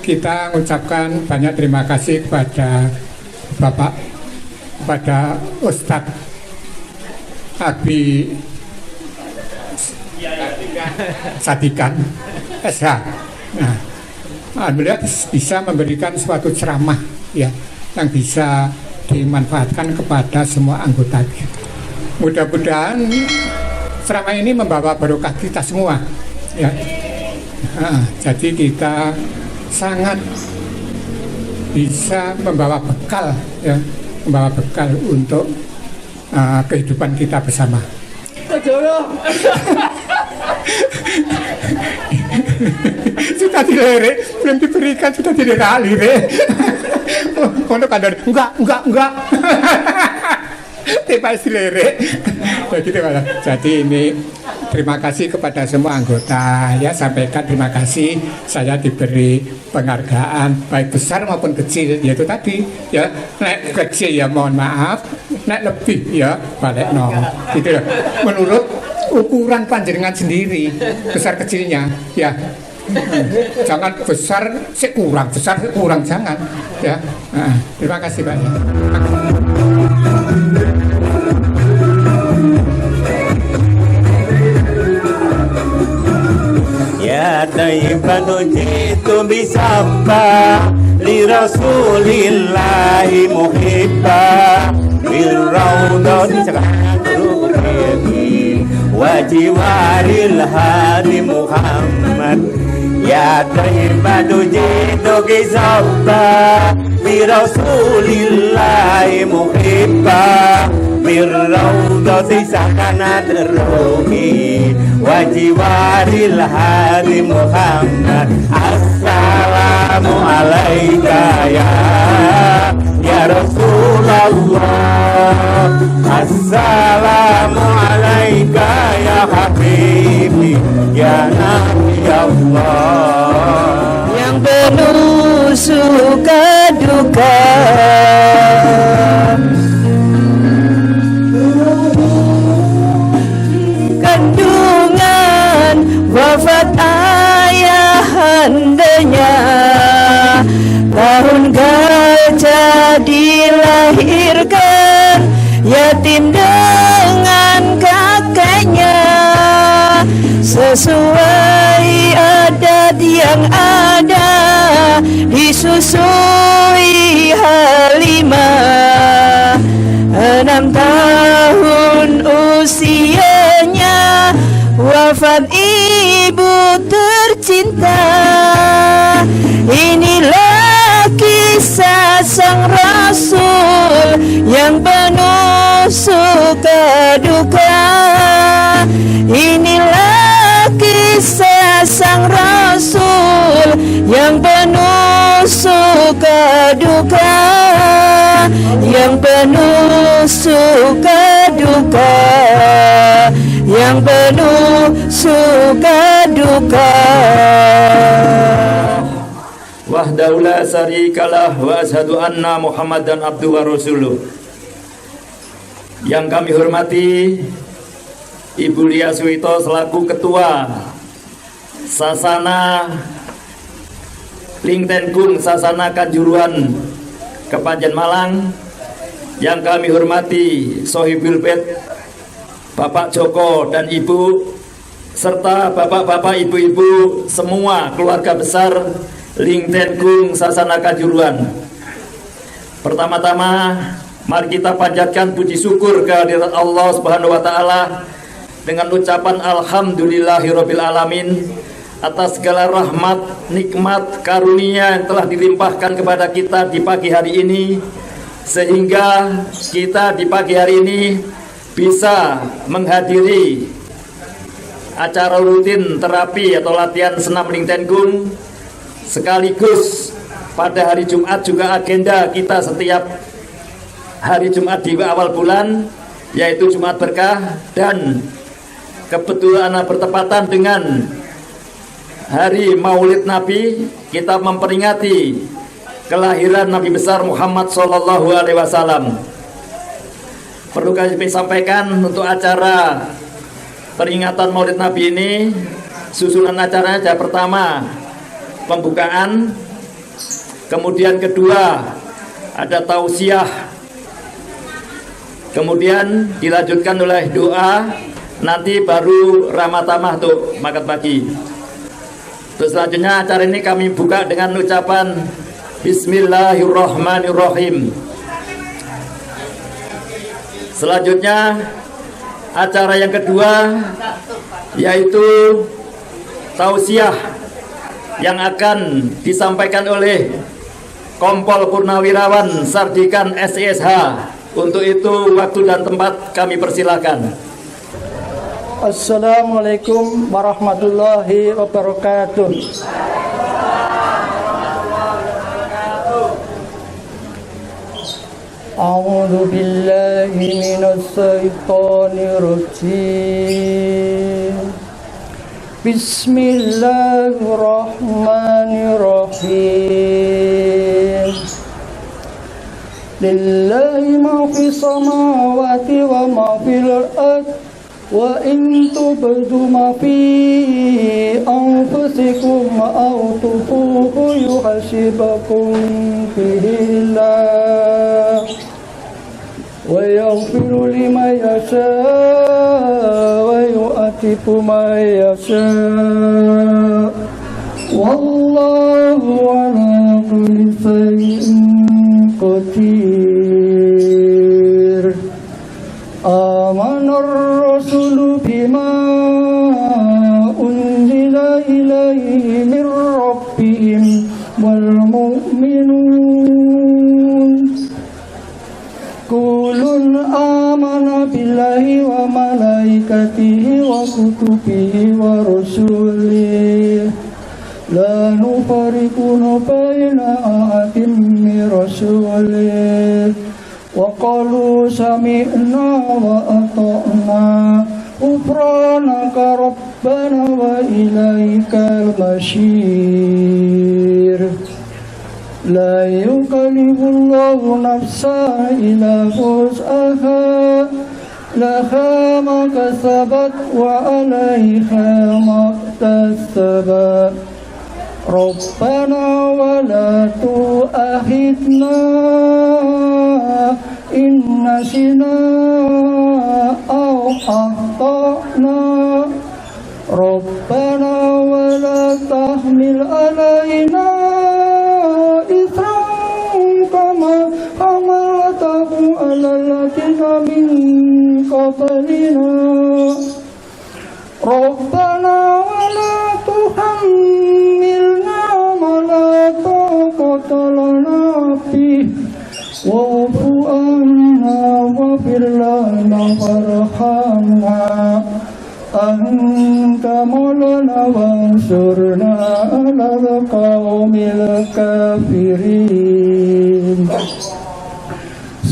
kita mengucapkan banyak terima kasih kepada Bapak, kepada Ustadz Abi Sadikan SH. Nah, alhamdulillah bisa memberikan suatu ceramah ya yang bisa dimanfaatkan kepada semua anggota. Mudah-mudahan ceramah ini membawa barokah kita semua ya. Jadi kita sangat bisa membawa bekal ya, membawa bekal untuk kehidupan kita bersama. Sudah dilirik, belum diberikan sudah dilirik. Untuk kandang enggak. Tiba dilirik. Jadi ini terima kasih kepada semua anggota ya, sampaikan terima kasih saya diberi penghargaan baik besar maupun kecil, yaitu tadi ya, naik kecil ya mohon maaf, naik lebih ya balik no gitu loh. Menurut ukuran panjenengan sendiri besar kecilnya ya. Jangan besar kurang jangan ya. Terima kasih Pak. Ya tayyiban jitu bisabba li rasulillahi muhibba bil raudati sakaturuki wa jiwaril hadi Muhammad. Ya tayyiban jitu bisabba li rasulillahi muhibba birraudati sakaturuki wa jiwaril hadi Muhammad. Assalamu alaika ya Rasulullah, assalamu alaika ya Habibi ya Nabi Allah. Yang penuh suka duka kandungan wafat ayahandanya, tahun gajah dilahirkan yatim dengan kakeknya, sesuai adat yang ada disusui Halimah. 6 tahun usianya wafat ibu tercinta. Inilah kisah sang Rasul yang penuh suka duka. Inilah kisah sang Rasul yang penuh suka duka, yang penuh suka duka, yang penuh suka duka. Wahdahu la syarikalah wa asyhadu anna Muhammadan abduhu wa rasuluh. Yang kami hormati Ibu Lia Suwito selaku Ketua Sasana Lingtengung Sasana Kanjuruhan Kepanjen Malang. Yang kami hormati Sohibul Bait Bapak Joko dan Ibu, serta bapak-bapak, ibu-ibu, semua keluarga besar Lingtengung Sasana Kanjuruhan. Pertama-tama mari kita panjatkan puji syukur kehadirat Allah Subhanahu wa taala dengan ucapan alhamdulillahirabbil alamin atas segala rahmat, nikmat, karunia yang telah dilimpahkan kepada kita di pagi hari ini, sehingga kita di pagi hari ini bisa menghadiri acara rutin terapi atau latihan senam Lingtengung. Sekaligus pada hari Jumat juga agenda kita setiap hari Jumat di awal bulan, yaitu Jumat Berkah, dan kebetulan bertepatan dengan hari Maulid Nabi, kita memperingati kelahiran Nabi besar Muhammad Sallallahu Alaihi Wasallam. Perlu kami sampaikan untuk acara peringatan Maulid Nabi ini, susunan acaranya ada pertama pembukaan, Kemudian kedua ada tausiah. Kemudian dilanjutkan oleh doa. Nanti baru ramah tamah untuk makan pagi. Terus selanjutnya acara ini kami buka dengan ucapan Bismillahirrahmanirrahim. Selanjutnya acara yang kedua yaitu tausiah yang akan disampaikan oleh Kompol Purnawirawan Sardikan SISH. Untuk itu waktu dan tempat kami persilakan. Assalamualaikum warahmatullahi wabarakatuh. A'udzu billahi minasy syaithanir rajim. Bismillahirrahmanirrahim. Lillahi ma fis samawati wa ma fil ardh wa in tubdu ma fi anfusikum aw tukhfuhu yuhasibukum bihi Allah wa yaghfiru liman yasha wa yu'adhibu man yasha wallahu ala kulli shay'in qadir. Amanar rasulu bima unzila ilaihi min rabbihim wal mu'minun kullun amana billahi wa malaikatihi wa kutubihi wa rusulihi la nufarriqu baina ahadin min rasulihi wa qalu sami'na wa ata'na ghufranaka rabbana wa ilaikal masyir. La yukallifullahu nafsan illa wus'aha laha ma kasabat wa 'alaiha ma iktasabat. Rabbana wa la tu'akhidna in nasina aw akhtana. Rabbana wa la tahmil alaina ithran kama hamaltahu alal ladzina min qablina. Rabbana wa la tuhammilna ma la taqata lana bih wa'fu anna waghfir lana warhamna anta maulana wansurna 'alal qaumil kafirin.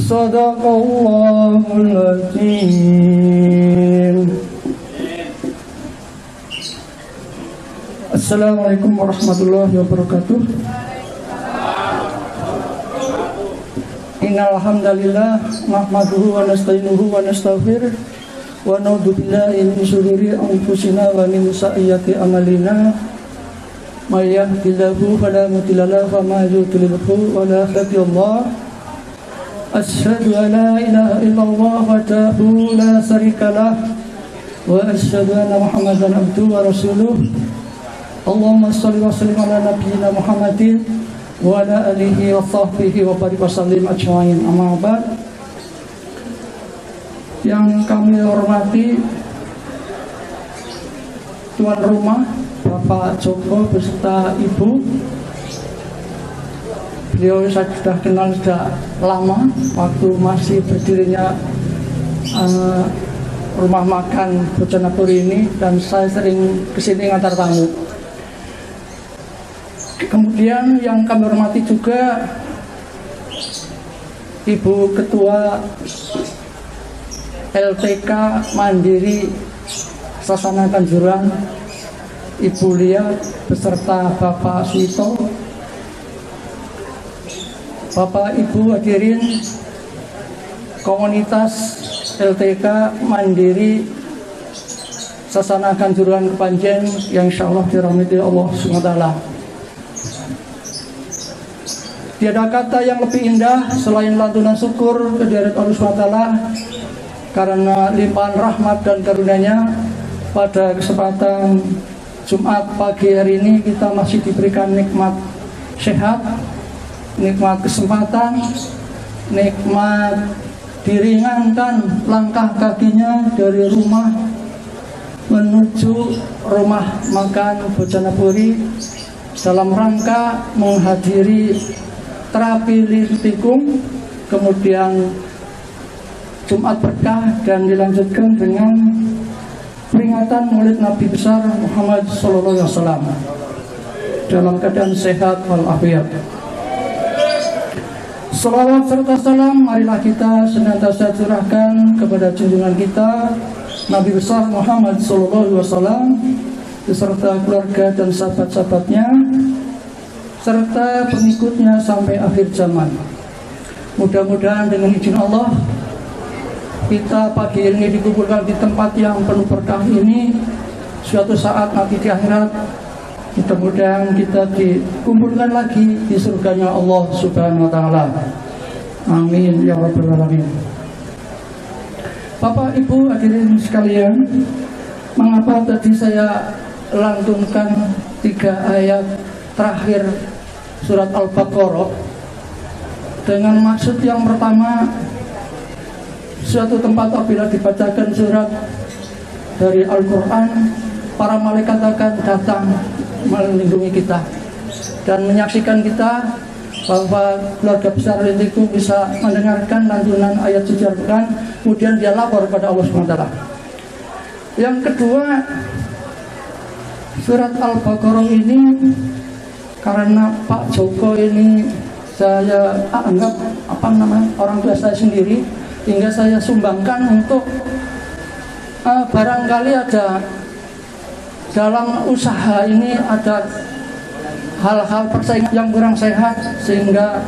Shadaqallahul azim. Assalamualaikum warahmatullahi wabarakatuh. Innal hamdalillah nahmaduhu wa nasta'inuhu wa nastaghfiruh wa na'udzu billahi min shururi anfusina wa min sayyiati a'malina. May yahdihillahu fala mudilla lahu wa may yudlilhu fala hadiya lahu. Asyhadu an la ilaha illallah wahdahu la syarika lah wa asyhadu anna Muhammadan abduhu wa rasuluh. Allahumma shalli wa sallim ala nabiyyina Muhammadin wa ala alihi wa sahbihi wa barik wa sallim ajmain. Amma ba'd. Yang kami hormati tuan rumah Bapak Joko beserta Ibu. Beliau saya sudah kenal sudah lama waktu masih berdirinya rumah makan Bojonegoro ini, dan saya sering kesini ngantar tamu. Kemudian yang kami hormati juga Ibu Ketua LTK Mandiri Sasana Kanjuruhan, Ibu Lia beserta Bapak Suito, Bapak Ibu hadirin komunitas LTK Mandiri Sasana Kanjuruhan Kepanjen yang insyaallah dirahmati Allah SWT. Tiada kata yang lebih indah selain lantunan syukur kehadirat Allah SWT karena limpahan rahmat dan karunia-Nya. Pada kesempatan Jumat pagi hari ini kita masih diberikan nikmat sehat, nikmat kesempatan, nikmat diringankan langkah kakinya dari rumah menuju rumah makan Bojanapuri dalam rangka menghadiri terapi lintikung, kemudian Jumat berkah, dan dilanjutkan dengan peringatan Maulid Nabi besar Muhammad SAW dalam keadaan sehat walafiat. Salawat serta salam marilah kita senantiasa curahkan kepada junjungan kita Nabi besar Muhammad SAW beserta keluarga dan sahabat-sahabatnya serta pengikutnya sampai akhir zaman. Mudah-mudahan dengan izin Allah kita pagi ini dikumpulkan di tempat yang penuh berkah ini, suatu saat nanti di akhirat mudah-mudahan kita dikumpulkan lagi di surganya Allah Subhanahu wa Ta'ala. Amin ya rabbal alamin. Bapak Ibu hadirin sekalian, mengapa tadi saya lantunkan 3 ayat terakhir surat Al-Baqarah dengan maksud yang pertama, suatu tempat apabila dibacakan surat dari Al-Quran, para malaikat akan datang melindungi kita dan menyaksikan kita bahwa keluarga besar Lintikum bisa mendengarkan lantunan ayat suci Al-Quran, kemudian dia lapor kepada Allah SWT. Yang kedua, surat Al-Baqarah ini karena Pak Joko ini saya anggap orang tua saya sendiri, hingga saya sumbangkan untuk barangkali ada dalam usaha ini ada hal-hal persaingan yang kurang sehat, sehingga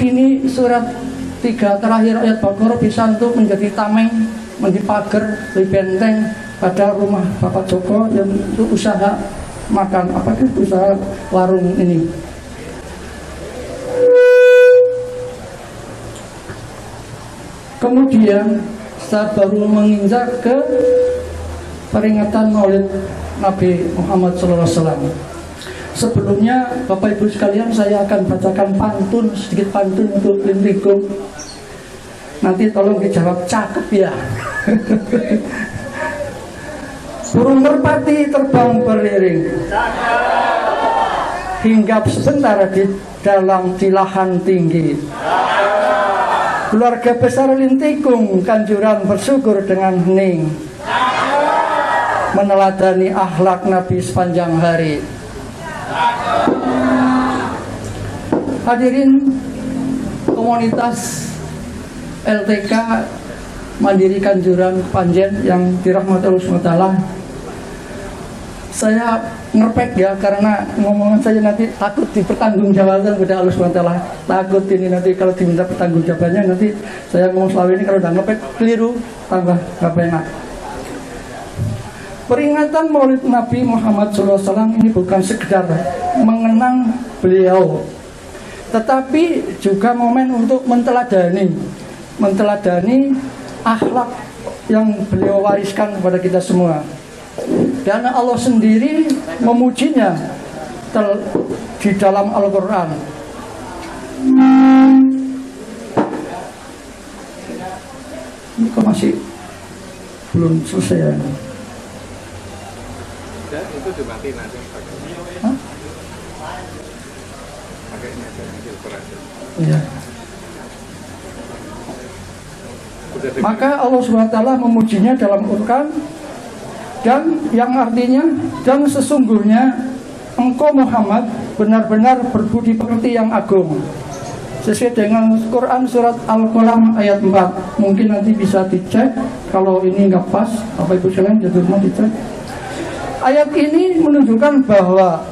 ini surat 3 terakhir ayat Baqarah bisa untuk menjadi tameng, menjadi pagar, lebih benteng pada rumah Bapak Joko yang untuk usaha makan, usaha warung ini. Kemudian saya baru menginjak ke peringatan Maulid Nabi Muhammad SAW. Sebelumnya Bapak Ibu sekalian, saya akan bacakan pantun, sedikit pantun untuk Lintikum. Nanti tolong dijawab cakep ya. Burung merpati terbang beriring, hinggap sebentar di lahan tinggi. Keluarga besar Lintikum kanjuran bersyukur dengan hening, meneladani akhlak Nabi sepanjang hari. Hadirin komunitas LTK Mandiri Kanjuran Panjen yang dirahmati Allah SWT, saya ngerpek ya, karena ngomongan saya nanti takut dipertanggungjawabkan kepada Allah SWT. Takut ini nanti kalau diminta pertanggungjawabannya, nanti saya ngomong selama ini kalau udah ngerpek keliru, tambah gak enak. Peringatan Maulid Nabi Muhammad SAW ini bukan sekedar mengenang beliau, tetapi juga momen untuk menteladani akhlak yang beliau wariskan kepada kita semua. Dan Allah sendiri memujinya di dalam Al-Quran. Ini kok masih belum selesai ya? Itu dimati nanti. Hah? Pakainya aja Al-Quran. Iya. Maka Allah SWT memujinya dalam Al-Quran, dan yang artinya, dan sesungguhnya engkau Muhammad benar-benar berbudi pekerti yang agung, sesuai dengan Quran surat Al-Qalam ayat 4. Mungkin nanti bisa dicek, kalau ini nggak pas Bapak Ibu sekalian di rumah dicek. Ayat ini menunjukkan bahwa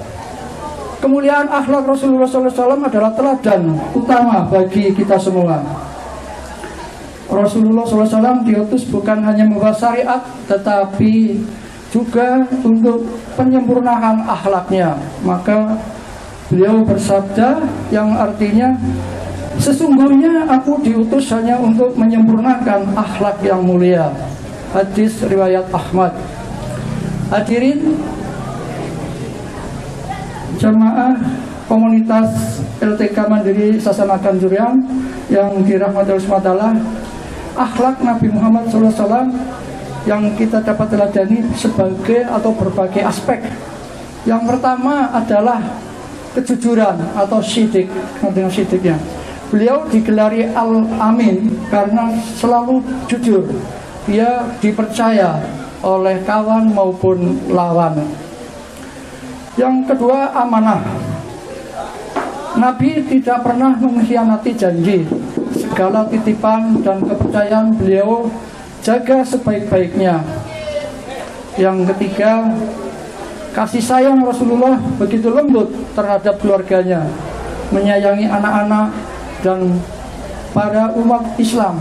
kemuliaan akhlak Rasulullah SAW adalah teladan utama bagi kita semua. Rasulullah SAW diutus bukan hanya membawa syariat, tetapi juga untuk penyempurnaan akhlaknya. Maka Beliau bersabda yang artinya, sesungguhnya aku diutus hanya untuk menyempurnakan akhlak yang mulia. Hadis riwayat Ahmad. Hadirin jamaah komunitas LTK Mandiri Sasana Kanjuruhan yang dirahmati Allah SWT, akhlak Nabi Muhammad SAW yang kita dapat teladani sebagai atau berbagai aspek. Yang pertama adalah kejujuran atau sidik, dengan sidiknya. Beliau digelari Al-Amin karena selalu jujur. Dia dipercaya oleh kawan maupun lawan. Yang kedua, amanah. Nabi tidak pernah mengkhianati janji. Segala titipan dan kepercayaan beliau jaga sebaik-baiknya. Yang ketiga, kasih sayang Rasulullah begitu lembut terhadap keluarganya, menyayangi anak-anak dan para umat Islam,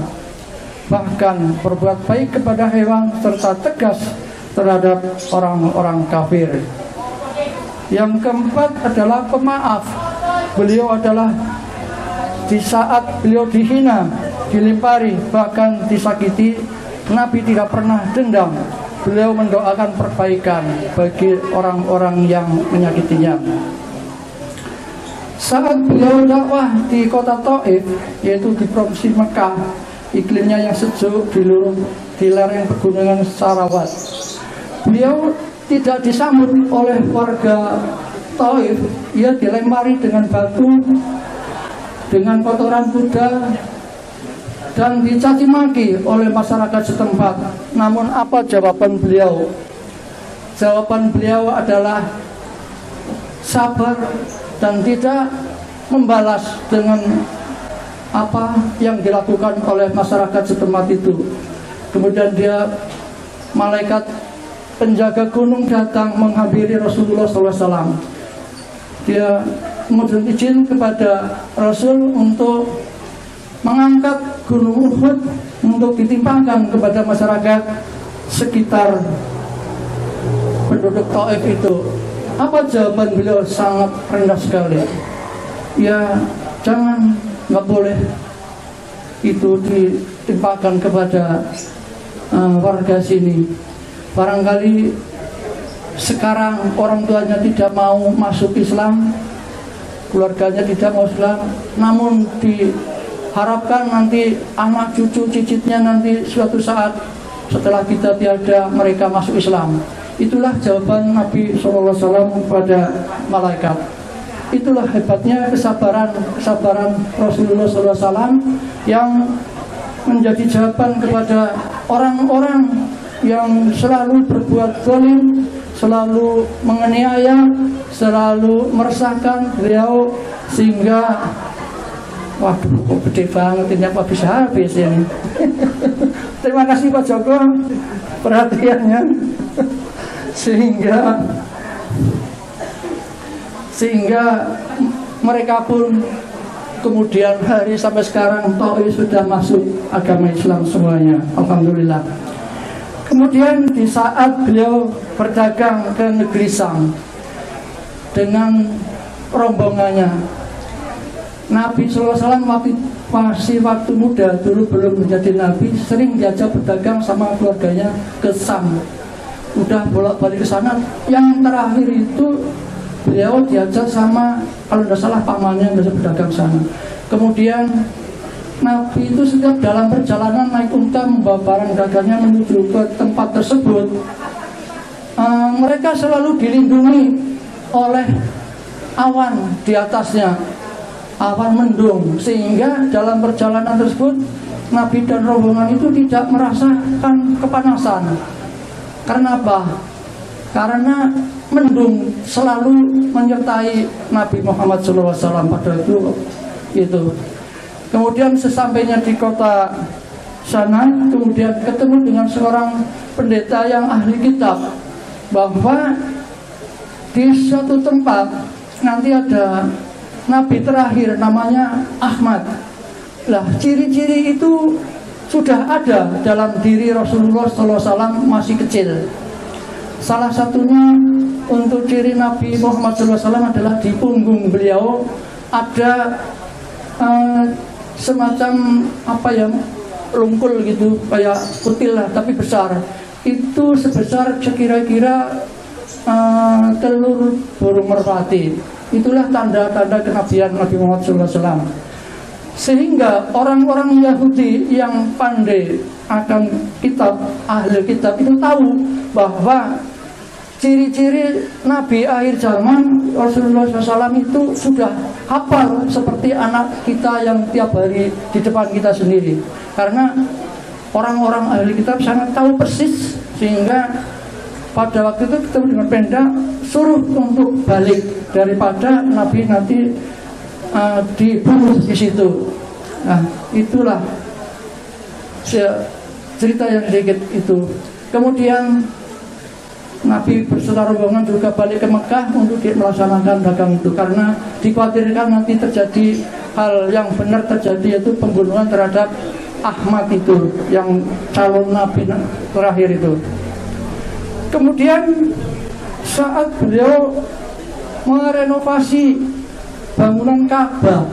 bahkan berbuat baik kepada hewan serta tegas terhadap orang-orang kafir. Yang keempat adalah pemaaf. Beliau adalah di saat beliau dihina, dilempari, bahkan disakiti, Nabi tidak pernah dendam. Beliau mendoakan perbaikan bagi orang-orang yang menyakitinya. Saat beliau dakwah di kota Taif, yaitu di provinsi Mekah, iklimnya yang sejuk di lereng pegunungan Sarawat, beliau tidak disambut oleh warga Taif. Ia dilempari dengan batu, dengan kotoran kuda, dan dicaci maki oleh masyarakat setempat. Namun apa jawaban beliau? Jawaban beliau adalah sabar dan tidak membalas dengan apa yang dilakukan oleh masyarakat setempat itu. Kemudian malaikat penjaga gunung datang menghampiri Rasulullah SAW. Dia kemudian izin kepada Rasul untuk mengangkat gunung Uhud untuk ditimpangkan kepada masyarakat sekitar penduduk Taif itu. Apa jawaban beliau? Sangat rendah sekali. Ya, jangan, nggak boleh itu ditimpakan kepada warga sini. Barangkali sekarang orang tuanya tidak mau masuk Islam, keluarganya tidak mau Islam, namun diharapkan nanti anak cucu cicitnya nanti suatu saat setelah kita tiada mereka masuk Islam. Itulah jawaban Nabi SAW kepada malaikat. Itulah hebatnya kesabaran Rasulullah SAW yang menjadi jawaban kepada orang-orang yang selalu berbuat zalim, selalu menganiaya, selalu meresahkan beliau, sehingga waduh kok gede banget ini, apa bisa habis ini. Terima kasih Pak Joko perhatiannya. Sehingga mereka pun kemudian hari sampai sekarang Taif sudah masuk agama Islam semuanya, alhamdulillah. Kemudian di saat beliau berdagang ke negeri Sam dengan rombongannya, Nabi SAW masih waktu muda, dulu belum menjadi Nabi, sering diajak berdagang sama keluarganya ke Sam. Udah bolak-balik ke sana. Yang terakhir itu beliau diajak sama, kalau tidak salah pamannya yang biasa berdagang sana. Kemudian Nabi itu setiap dalam perjalanan naik unta membawa barang dagangnya menuju ke tempat tersebut, mereka selalu dilindungi oleh awan di atasnya, awan mendung, sehingga dalam perjalanan tersebut Nabi dan rombongan itu tidak merasakan kepanasan. Karena apa? Karena mendung selalu menyertai Nabi Muhammad SAW pada itu. Kemudian sesampainya di kota sana, kemudian ketemu dengan seorang pendeta yang ahli kitab, bahwa di suatu tempat nanti ada Nabi terakhir namanya Ahmad. Lah, ciri-ciri itu sudah ada dalam diri Rasulullah SAW masih kecil. Salah satunya untuk ciri Nabi Muhammad SAW adalah di punggung beliau ada semacam apa ya, lungkul gitu, kayak kutil lah tapi besar. Itu sebesar sekira-kira telur burung merpati. Itulah tanda-tanda kenabian Nabi Muhammad SAW. Sehingga orang-orang Yahudi yang pandai akan kitab, ahli kitab itu tahu bahwa ciri-ciri Nabi akhir zaman Rasulullah SAW itu sudah hafal seperti anak kita yang tiap hari di depan kita sendiri. Karena orang-orang ahli kitab sangat tahu persis, sehingga pada waktu itu ketemu dengan Pemda suruh untuk balik daripada Nabi nanti dibunuh di situ. Nah, itulah cerita yang sedikit itu. Kemudian Nabi berserta rombongan juga balik ke Mekah untuk melaksanakan dagang itu, karena dikhawatirkan nanti terjadi hal yang benar terjadi, yaitu pembunuhan terhadap Ahmad itu, yang calon Nabi terakhir itu. Kemudian saat beliau merenovasi bangunan Ka'bah,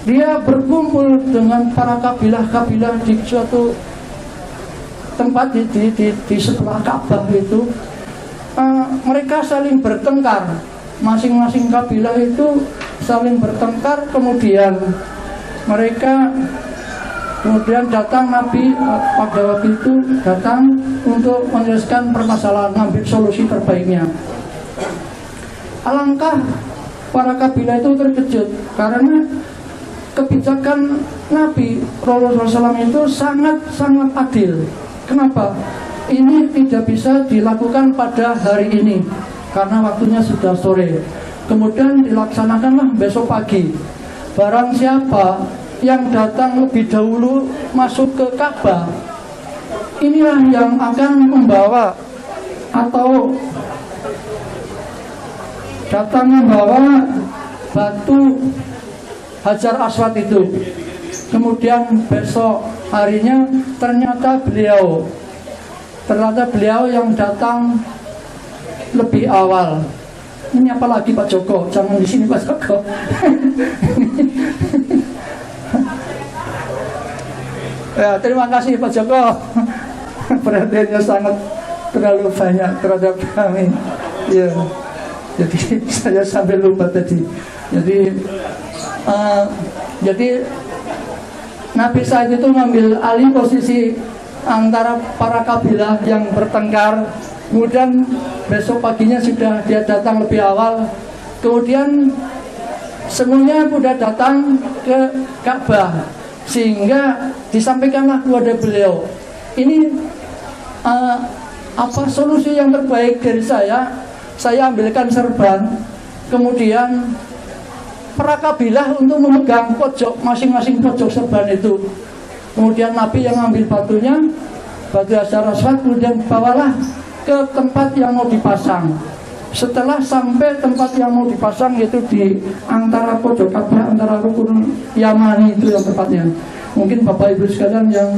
dia berkumpul dengan para kabilah-kabilah di suatu tempat di sebelah Ka'bah itu. Mereka saling bertengkar, masing-masing kabilah itu saling bertengkar. Kemudian datang Nabi pada waktu itu datang untuk menyelesaikan permasalahan, mengambil solusi terbaiknya. Alangkah para kabilah itu terkejut karena kebijakan Nabi Rasulullah SAW itu sangat adil. Kenapa? Ini tidak bisa dilakukan pada hari ini karena waktunya sudah sore. Kemudian dilaksanakanlah besok pagi. Barang siapa yang datang lebih dahulu masuk ke Ka'bah, inilah yang akan membawa atau datang membawa batu Hajar Aswad itu. Kemudian besok harinya ternyata beliau yang datang lebih awal. Ini apalagi Pak Joko? Jangan di sini Pak Joko. Ya, terima kasih Pak Joko. Perhatiannya sangat terlalu banyak terhadap kami. Ya. Jadi saya sampai lupa tadi. Jadi Nabi saat itu mengambil alih posisi antara para kabilah yang bertengkar. Kemudian besok paginya sudah dia datang lebih awal. Kemudian semuanya sudah datang ke Ka'bah, sehingga disampaikanlah kepada beliau, ini apa solusi yang terbaik dari saya ambilkan serban, kemudian para kabilah untuk memegang pojok, masing-masing pojok serban itu. Kemudian Nabi yang ambil batunya, batu Hajar Aswad, kemudian bawalah ke tempat yang mau dipasang. Setelah sampai tempat yang mau dipasang, yaitu di antara pojok Ka'bah, antara rukun Yamani itu yang tepatnya. Mungkin Bapak Ibu sekalian yang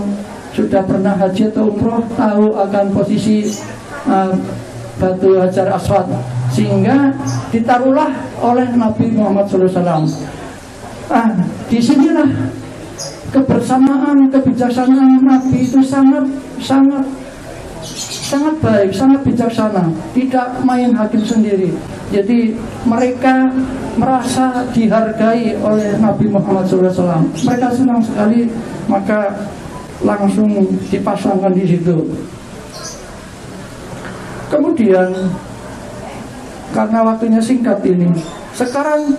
sudah pernah haji atau umroh tahu akan posisi batu Hajar Aswad, sehingga ditaruhlah oleh Nabi Muhammad SAW. Disinilah kebersamaan, kebijaksanaan Nabi itu sangat baik, sangat bijaksana, tidak main hakim sendiri. Jadi mereka merasa dihargai oleh Nabi Muhammad SAW. Mereka senang sekali, maka langsung dipasangkan di situ. Kemudian karena waktunya singkat ini, sekarang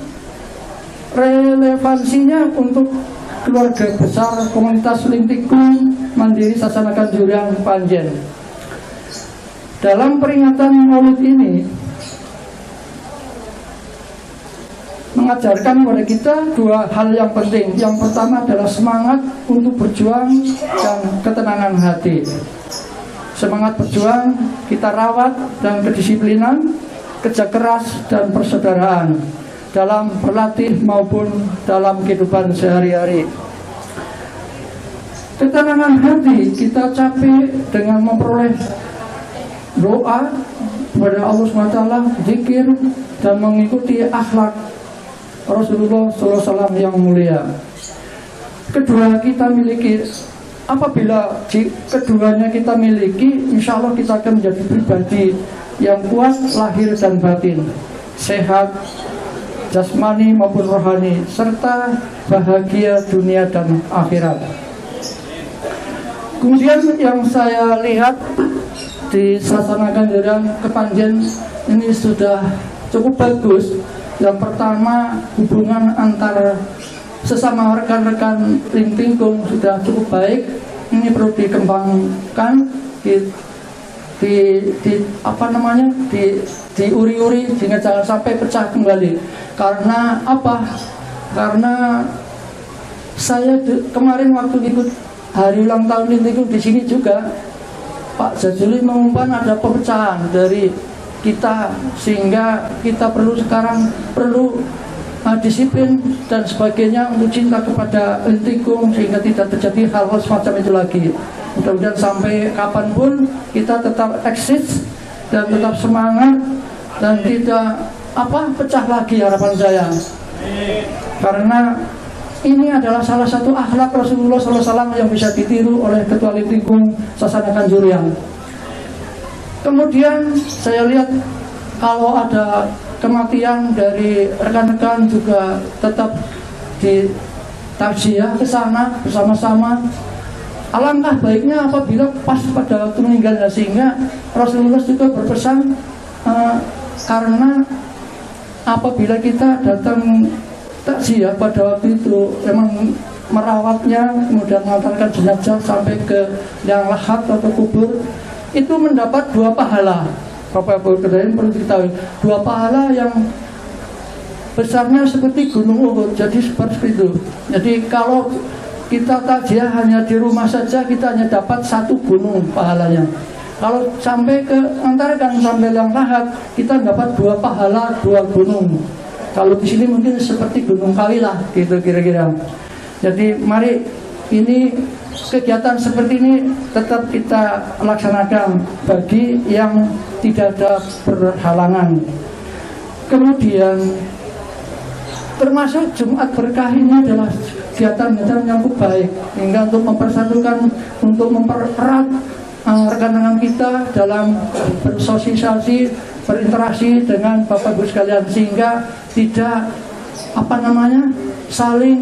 relevansinya untuk keluarga besar komunitas Lintikung Mandiri Sasanakan Jurang Panjen. Dalam peringatan Maulid ini mengajarkan kepada kita dua hal yang penting. Yang pertama adalah semangat untuk berjuang dan ketenangan hati. Semangat berjuang kita rawat dan kedisiplinan, kerja keras dan persaudaraan dalam berlatih maupun dalam kehidupan sehari-hari. Ketenangan hati kita capai dengan memperoleh doa kepada Allah SWT, zikir, dan mengikuti akhlak Rasulullah SAW yang mulia. Kedua kita miliki, apabila keduanya kita miliki, insya Allah kita akan menjadi pribadi yang kuat lahir dan batin, sehat jasmani maupun rohani, serta bahagia dunia dan akhirat. Kemudian yang saya lihat di Sasana Kanjuran Kepanjen ini sudah cukup bagus. Yang pertama, hubungan antara sesama rekan-rekan Limtingkung sudah cukup baik. Ini perlu dikembangkan, diuri-uri sehingga jangan sampai pecah kembali. Karena apa? Karena saya kemarin waktu ikut hari ulang tahun Limtingkung di sini juga, Pak Jajuli mengumumkan ada pemecahan dari kita, sehingga kita sekarang perlu disiplin dan sebagainya untuk cinta kepada Limtingkung sehingga tidak terjadi hal-hal semacam itu lagi. Mudah-mudahan sampai kapanpun kita tetap eksis dan tetap semangat dan tidak pecah lagi, harapan saya. Karena ini adalah salah satu akhlak Rasulullah SAW yang bisa ditiru oleh Ketua Limtingkung Sasana Kanjuran. Kemudian saya lihat kalau ada kematian dari rekan-rekan juga tetap di takziah ke sana bersama-sama. Alangkah baiknya apabila pas pada waktu meninggalnya, sehingga Rasulullah juga berpesan karena apabila kita datang takziah pada waktu itu memang merawatnya, kemudian mengantarkan jenazah sampai ke yang lahat atau kubur, itu mendapat 2 pahala. Bapak-Ibu sekalian perlu diketahui, 2 pahala yang besarnya seperti gunung Uhud. Jadi seperti itu. Jadi kalau kita takziah hanya di rumah saja, kita hanya dapat 1 gunung pahalanya. Kalau sampai ke antarkan sampai yang lahat, kita dapat 2 pahala 2 gunung. Kalau di sini mungkin seperti Gunung Kawilah gitu kira-kira. Jadi mari ini kegiatan seperti ini tetap kita laksanakan bagi yang tidak ada berhalangan. Kemudian termasuk Jumat Berkah ini adalah kegiatan yang cukup baik, hingga untuk mempersatukan, untuk mempererat rekan-rekan kita dalam bersosialisasi, berinteraksi dengan Bapak Ibu sekalian, sehingga tidak saling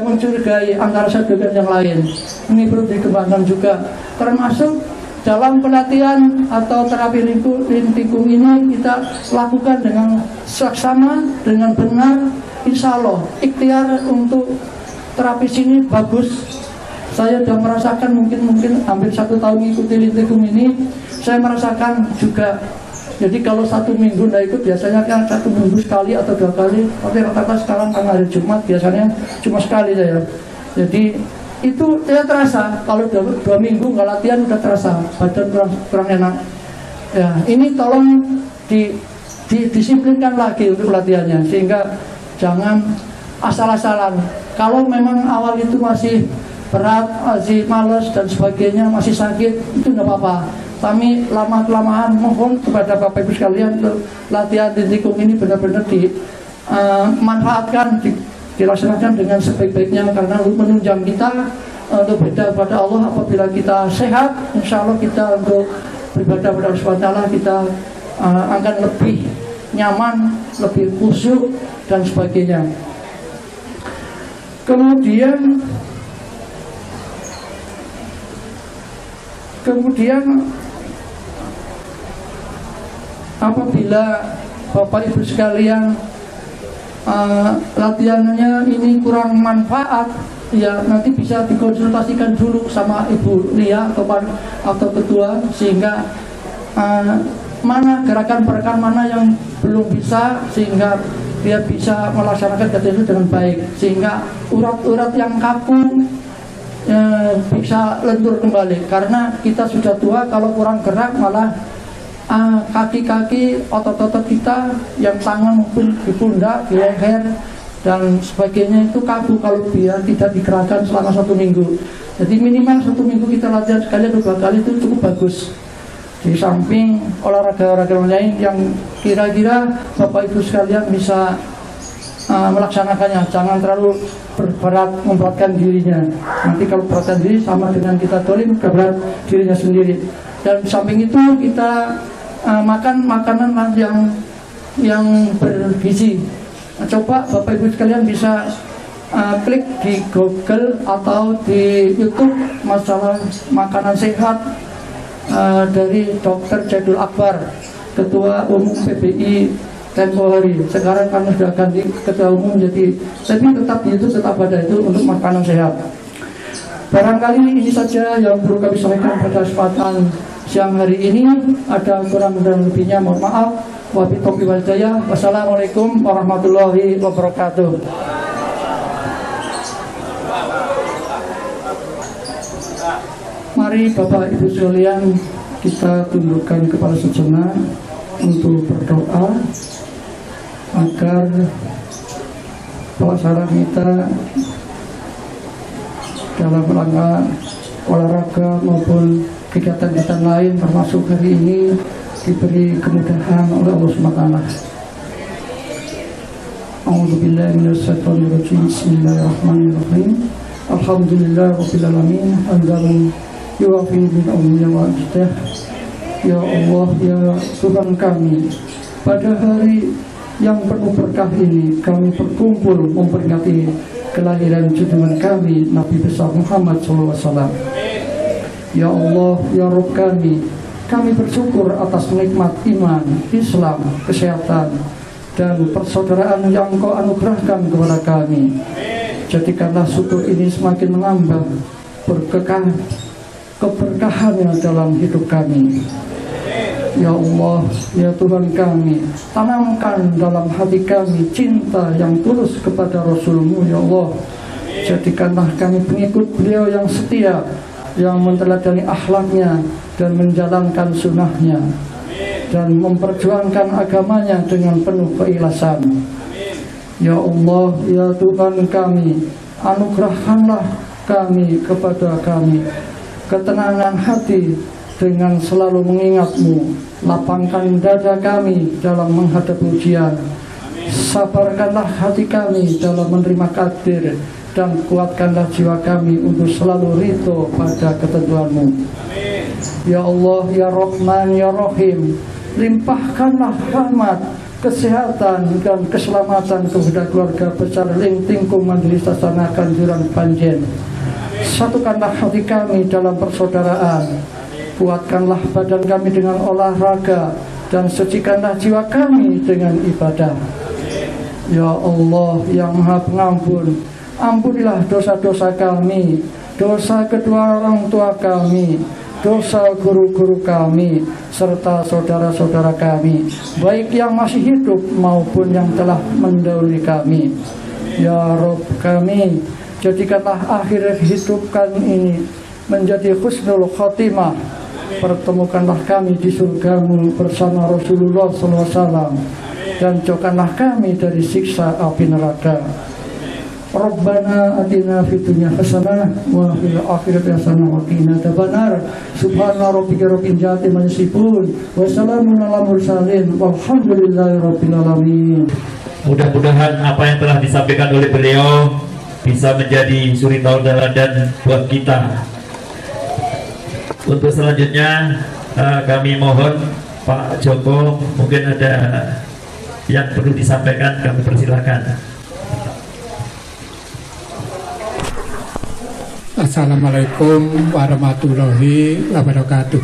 mencurigai antara satu dengan yang lain. Ini perlu dikembangkan juga, termasuk dalam pelatihan atau terapi Limtingkung ini kita lakukan dengan seksama, dengan benar. Insya Allah ikhtiar untuk terapis ini bagus. Saya sudah merasakan mungkin hampir 1 tahun mengikuti Limtingkung ini, saya merasakan juga. Jadi kalau 1 minggu tidak ikut, biasanya kan 1 minggu sekali atau 2 kali. Tapi rata-rata sekarang karena hari Jumat biasanya cuma sekali saya. Jadi itu saya terasa kalau 2 minggu nggak latihan udah terasa badan kurang enak. Ya, ini tolong disiplinkan lagi untuk latihannya, sehingga jangan asal-asalan. Kalau memang awal itu masih berat, masih males dan sebagainya, masih sakit, itu nggak apa-apa. Kami lama-kelamaan mohon kepada Bapak Ibu sekalian untuk latihan Limtingkung ini benar-benar dimanfaatkan, dilaksanakan dengan sebaik-baiknya, karena menunjang kita untuk beribadah kepada Allah. Apabila kita sehat, insya Allah kita untuk beribadah kepada Allah SWT kita akan lebih nyaman, lebih khusyuk dan sebagainya. Kemudian apabila Bapak Ibu sekalian latihannya ini kurang manfaat, ya nanti bisa dikonsultasikan dulu sama Ibu Lia atau ketua, sehingga mana gerakan mana yang belum bisa, sehingga dia bisa melaksanakan kegiatan itu dengan baik, sehingga urat-urat yang kaku bisa lentur kembali. Karena kita sudah tua, kalau kurang gerak malah kaki-kaki, otot-otot kita yang tangan maupun di pundak, di leher dan sebagainya itu kaku kalau dia tidak digerakkan selama 1 minggu. Jadi minimal 1 minggu kita latihan sekali atau 2 kali itu cukup bagus. Di samping olahraga-olahraga lain yang kira-kira Bapak Ibu sekalian bisa melaksanakannya, jangan terlalu memberatkan dirinya. Nanti kalau beratkan diri sama dengan kita dolim, berat dirinya sendiri. Dan di samping itu kita makan makanan yang bergizi. Coba Bapak Ibu sekalian bisa klik di Google atau di YouTube masalah makanan sehat dari Dr. Jadul Akbar, Ketua Umum PBI tempo hari. Sekarang kami sudah ganti ketua umum, jadi tapi tetap ada itu untuk makanan sehat. Barangkali ini saja yang perlu kami sampaikan pada kesempatan siang hari ini. Ada kurang dan lebihnya mohon maaf. Wabillahi taufiq wal hidayah. Wassalamualaikum warahmatullahi wabarakatuh. Mari Bapak Ibu sekalian, kita tundukkan kepala sejenak untuk berdoa agar pelaksanaan kita dalam rangka olahraga maupun kegiatan-kegiatan lain termasuk hari ini diberi kemudahan oleh Allah SWT. A'udzubillahi minasyaitonirrajim. Bismillahirrahmanirrahim. Alhamdulillahirabbil alamin. Hamdan yuwafi ni'amahu wa ajdah. Ya Allah, ya Tuhan kami, pada hari yang penuh berkah ini kami berkumpul memperingati kelahiran junjungan kami Nabi besar Muhammad SAW. Ya Allah, ya Rabb kami bersyukur atas nikmat iman, Islam, kesehatan, dan persaudaraan yang Kau anugerahkan kepada kami. Jadikanlah syukur ini semakin menambah keberkahannya dalam hidup kami. Ya Allah, ya Tuhan kami, tanamkan dalam hati kami cinta yang tulus kepada Rasul-Mu, ya Allah. Jadikanlah kami pengikut beliau yang setia, yang menteladani akhlaknya dan menjalankan sunnahnya, dan memperjuangkan agamanya dengan penuh keikhlasan. Ya Allah, ya Tuhan kami, anugerahkanlah kami kepada kami ketenangan hati dengan selalu mengingat-Mu. Lapangkan dada kami dalam menghadapi ujian. Sabarkanlah hati kami dalam menerima takdir, dan kuatkanlah jiwa kami untuk selalu ridho pada ketentuan-Mu. Ya Allah, ya Rahman, ya Rahim, limpahkanlah rahmat, kesehatan, dan keselamatan kepada keluarga besar Lingtingkung Majelis Sasana Kanjuran Panjen. Satukanlah hati kami dalam persaudaraan. Kuatkanlah badan kami dengan olahraga, dan sucikanlah jiwa kami dengan ibadah. Ya Allah yang Maha Pengampun, ampunilah dosa-dosa kami, dosa kedua orang tua kami, dosa guru-guru kami, serta saudara-saudara kami, baik yang masih hidup maupun yang telah mendahului kami. Ya Rabb kami, jadikanlah akhir hidup kami ini menjadi husnul khotimah. Pertemukanlah kami di surga-Mu bersama Rasulullah SAW, dan jauhkanlah kami dari siksa api neraka. Rabbana atina fid dunya hasanah wa fil akhirati hasanah wa qina adzabannar. Subhana rabbika rabbil izzati amma yasifun wa salamun alal mursalin walhamdulillahi rabbil alamin. Mudah-mudahan apa yang telah disampaikan oleh beliau bisa menjadi suri tauladan buat kita. Untuk selanjutnya kami mohon Pak Joko, mungkin ada yang perlu disampaikan, kami persilakan. Assalamualaikum warahmatullahi wabarakatuh.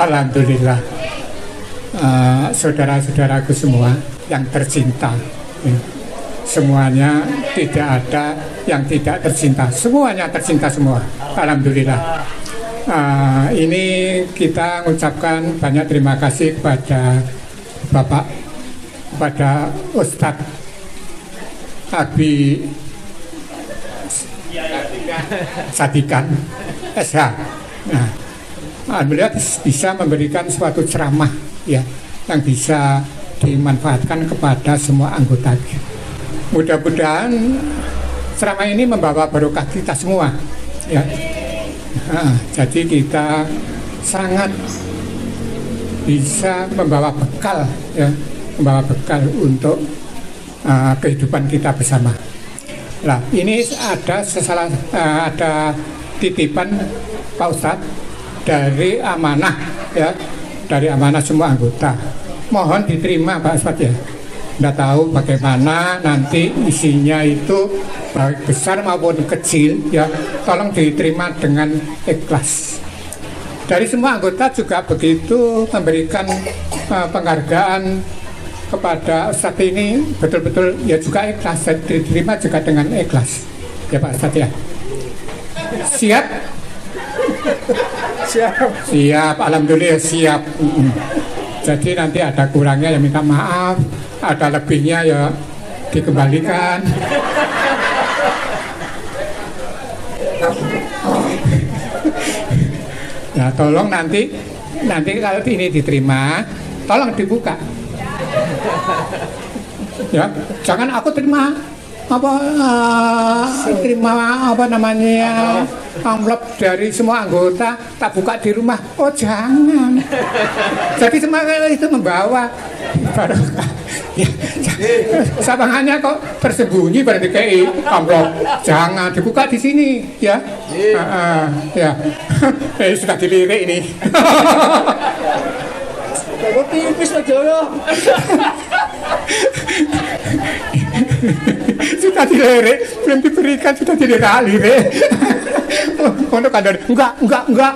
Alhamdulillah, saudara-saudaraku semua yang tercinta, semuanya tidak ada yang tidak tercinta, semuanya tercinta semua. Alhamdulillah. Ini kita mengucapkan banyak terima kasih kepada Bapak, kepada Ustadz Abi Sadikan SH. Nah, alhamdulillah bisa memberikan suatu ceramah ya yang bisa dimanfaatkan kepada semua anggota. Mudah-mudahan ceramah ini membawa barokah kita semua ya. Jadi kita sangat bisa membawa bekal, ya, membawa bekal untuk kehidupan kita bersama. Nah, ini ada ada titipan Pak Ustadz dari amanah, ya, dari amanah semua anggota. Mohon diterima Pak Ustadz, ya. Nggak tahu bagaimana nanti isinya itu baik besar maupun kecil, ya, tolong diterima dengan ikhlas. Dari semua anggota juga begitu memberikan penghargaan kepada Ustadz ini betul-betul ya juga ikhlas, diterima juga dengan ikhlas, ya Pak Ustadz, ya. Siap? Siap, alhamdulillah siap. Jadi nanti ada kurangnya ya minta maaf, ada lebihnya ya dikembalikan. Ya tolong nanti kalau ini diterima, tolong dibuka. Ya, jangan aku terima apa namanya amplop dari semua anggota tak buka di rumah. Oh jangan. Jadi semua itu membawa barokah. Ya, sabangannya kok tersembunyi berarti kayak amplop. Jangan dibuka di sini, ya. Ya. Sudah dilirik ini. Tipis aja ya. Sudah dilirik, belum diberikan sudah dilirik. Untuk kandang enggak.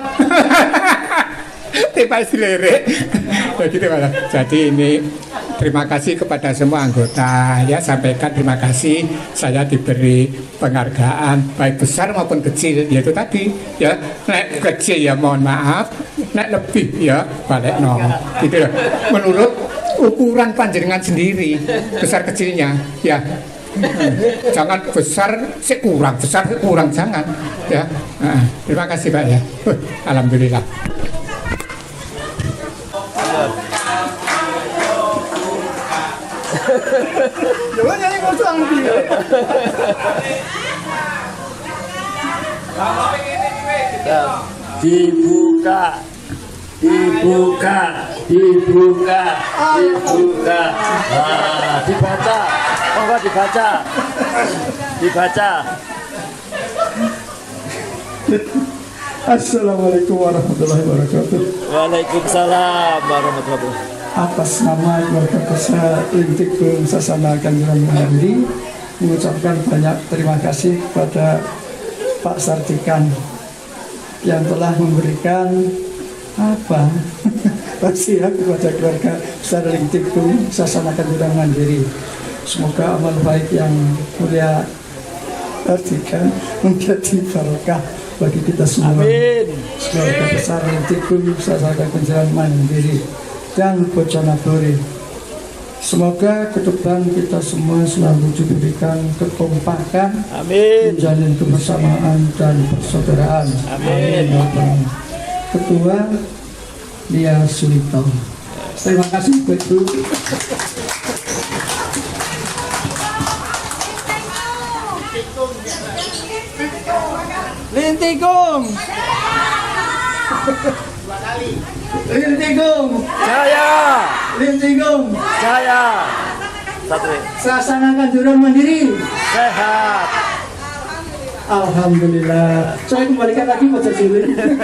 Tiba dilirik. Begitu Pak. Jadi ini terima kasih kepada semua anggota, ya, sampaikan terima kasih saya diberi penghargaan baik besar maupun kecil, yaitu tadi, ya, nek kecil ya mohon maaf, nek lebih ya balik no, gitu ya. Menurut ukuran panjenengan sendiri besar kecilnya, ya. Jangan besar kurang jangan, ya. Terima kasih Pak, ya. Alhamdulillah. Jangan nyanyi kosong dia. Dibuka. Dibaca. Monggo dibaca. Assalamualaikum warahmatullahi wabarakatuh. Waalaikumsalam warahmatullahi wabarakatuh. Atas nama keluarga besar Lintikung Sasana Kanjuran Mandiri mengucapkan banyak terima kasih kepada Pak Sartikan yang telah memberikan wasiat kepada keluarga besar Lintikung Sasana Kanjuran Mandiri. Semoga amal baik yang mulia Sartikan menjadi barokah bagi kita semua. Amin. Keluarga besar Lintikung Sasana Kanjuran Mandiri dan Bojonegoro. Semoga ke depan kita semua selalu diberikan kekompakan, amin, menjalin kebersamaan dan persaudaraan. Amin. Ketua Lia Sulito. Terima kasih Ibu. Lintikung. Lintikung Jaya. Satu. Sasana Kanjuran Mandiri Sehat. Alhamdulillah. Saya kembalikan lagi Pak Jazilin.